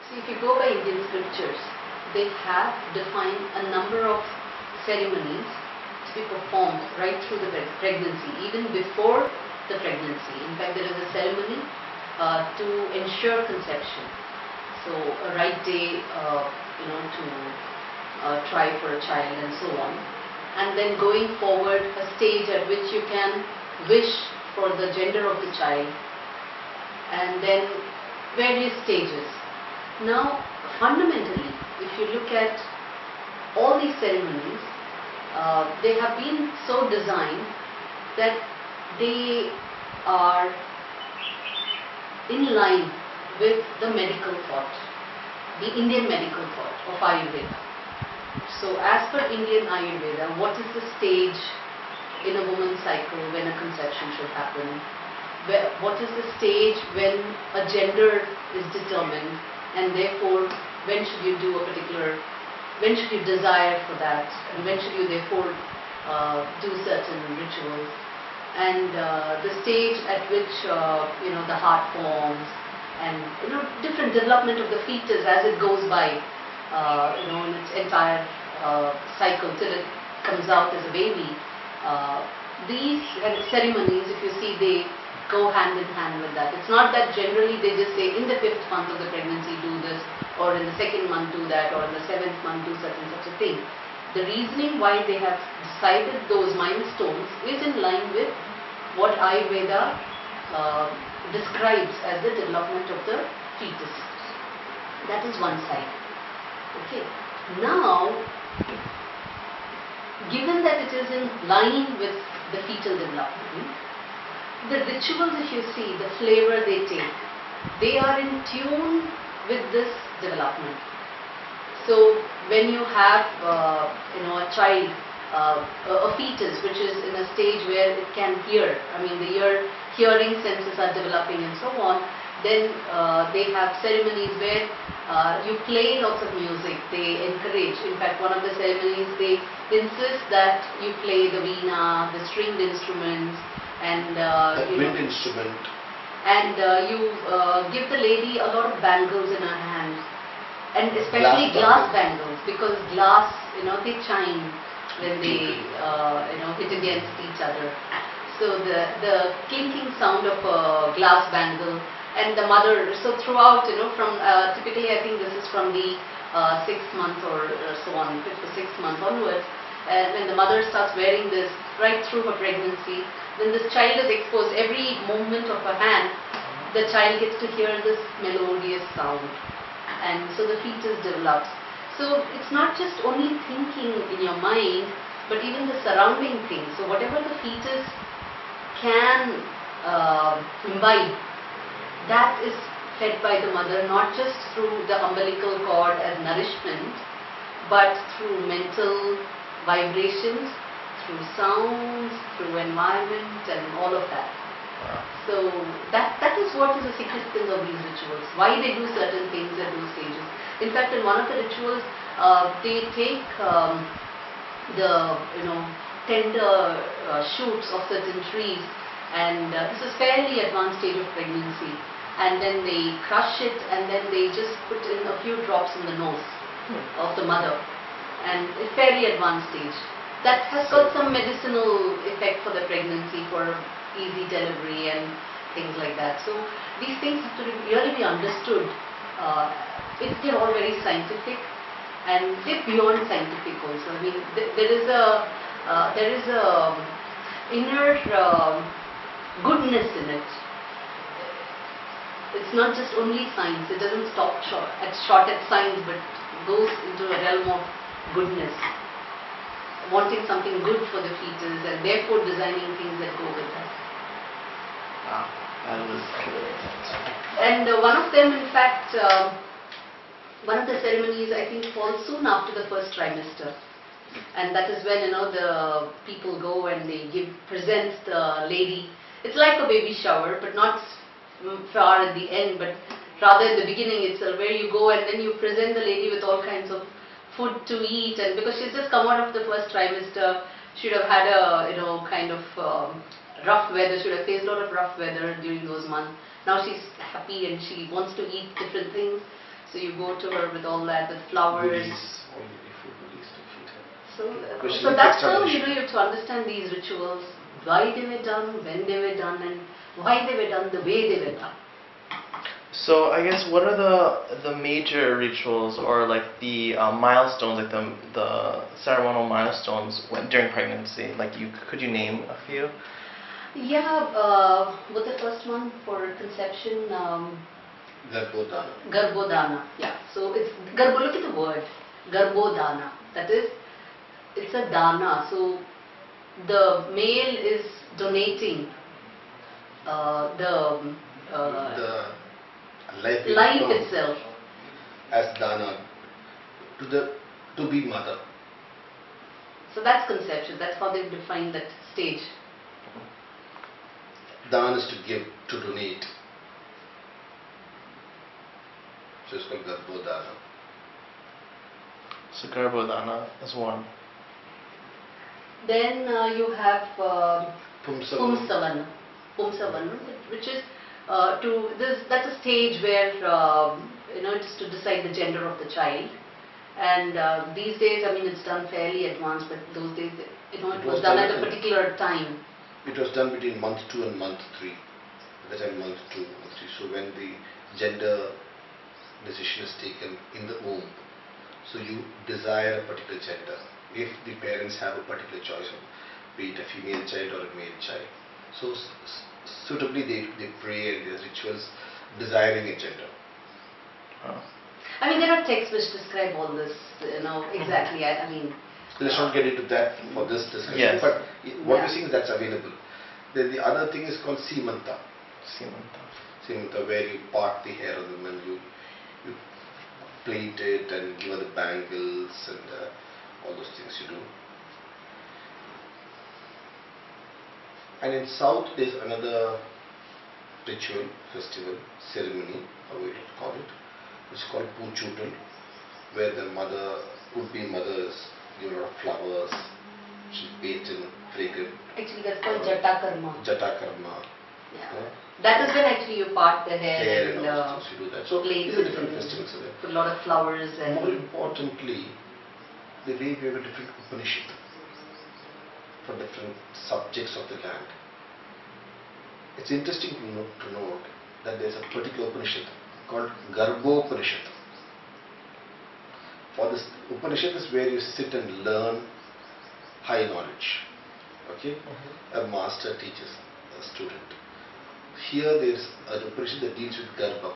See, if you go by Indian scriptures, they have defined a number of ceremonies to be performed right through the pregnancy, even before the pregnancy. In fact, there is a ceremony to ensure conception. So, a right day, to try for a child and so on. And then going forward, a stage at which you can wish for the gender of the child. And then various stages. Now, fundamentally, if you look at all these ceremonies, they have been so designed that they are in line with the medical thought, the Indian medical thought of Ayurveda. So, as per Indian Ayurveda, what is the stage in a woman's cycle when a conception should happen? What is the stage when a gender is determined, and therefore when should you do a particular, when should you desire for that, and when should you therefore do certain rituals, and the stage at which the heart forms, and different development of the fetus as it goes by in its entire cycle till it comes out as a baby. These ceremonies, if you see, they go hand in hand with that. It's not that generally they just say in the 5th month of the pregnancy do this, or in the 2nd month do that, or in the 7th month do such and such a thing. The reasoning why they have decided those milestones is in line with what Ayurveda describes as the development of the fetus. That is one side. Okay. Now, given that it is in line with the fetal development, the rituals, if you see, the flavor they take, they are in tune with this development. So when you have a child, a fetus which is in a stage where it can hear, the hearing senses are developing and so on, then they have ceremonies where you play lots of music. They encourage, in fact one of the ceremonies they insist that you play the veena, the stringed instruments, and wind instrument, and you give the lady a lot of bangles in her hands, and especially glass bangles, because glass, they chime when they hit against each other. So the clinking sound of a glass bangle, and the mother, so throughout, from typically I think this is from the 6th month or so on, 5th or 6th month onwards, and when the mother starts wearing this right through her pregnancy, when this child is exposed, every movement of her hand, the child gets to hear this melodious sound, and so the fetus develops. So it's not just only thinking in your mind, but even the surrounding things. So whatever the fetus can imbibe, that is fed by the mother, not just through the umbilical cord as nourishment, but through mental vibrations, through sounds, through environment, and all of that. So that is what is the significance of these rituals. Why they do certain things at those stages. In fact, in one of the rituals, they take the tender shoots of certain trees, and this is fairly advanced stage of pregnancy. And then they crush it, and then they just put in a few drops in the nose of the mother, and a fairly advanced stage. That has got some medicinal effect for the pregnancy, for easy delivery and things like that. So these things have to really be understood. They're all very scientific, and they're beyond scientific also. There is a inner goodness in it. It's not just only science. It doesn't stop short at science, but goes into a realm of goodness, wanting something good for the fetus, and therefore designing things that go with that. Wow. And one of them, in fact, one of the ceremonies I think falls soon after the first trimester, and that is when the people go and they present the lady. It's like a baby shower, but not far at the end, but rather in the beginning itself, where you go and then you present the lady with all kinds of food to eat, and because she's just come out of the first trimester, she would have had a kind of rough weather, she would have faced a lot of rough weather during those months. Now she's happy and she wants to eat different things. So you go to her with all that, with flowers. Goodies, only food goodies to feed her. So that's how you have to understand these rituals, why they were done, when they were done, and why they were done the way they were done. So I guess what are the major rituals or like the milestones, like the ceremonial milestones during pregnancy? Like could you name a few? Yeah, what's the first one for conception? Garbhodana. Garbhodana. Yeah. So it's garbo. Look at the word garbhodana. That is, it's a dana. So the male is donating the life itself as dana to be mother. So that's conception. That's how they've defined that stage. Dan is to give, to donate. So it's called Garbhodana. So Garbhodana is one. Then you have Pumsavan. Pumsavan, which is that's a stage where it is to decide the gender of the child. And these days, I mean, it's done fairly advanced, but those days, it was done at a particular time. It was done between month 2 and month 3. At the time, month 2, month 3. So when the gender decision is taken in the womb, so you desire a particular gender. If the parents have a particular choice of be it a female child or a male child, so suitably they pray and there's rituals desiring a gender. I mean, there are texts which describe all this, exactly. I mean, let's not get into that for this discussion. Yes. But what we're saying is that's available. Then the other thing is called Simanta. Simanta, where you part the hair of the woman, you plait it and give her the bangles and all those things you do. And in South there's another ritual, festival, ceremony, how we call it, which is called Poochutal, where the mother, would-be mothers, give a lot of flowers, she's bathed in fragrant. Actually, that's called Jatakarma. Jatakarma. Yeah. That is when actually you part the hair and all those things, you do that. So place these are it different in, festivals are there. put a lot of flowers and. More importantly, the way we have a different Upanishad for different subjects of the land. It's interesting to note that there's a particular Upanishad called Garbhopanishad. For this Upanishad is where you sit and learn high knowledge. Okay? A master teaches a student. Here there is an Upanishad that deals with Garbha.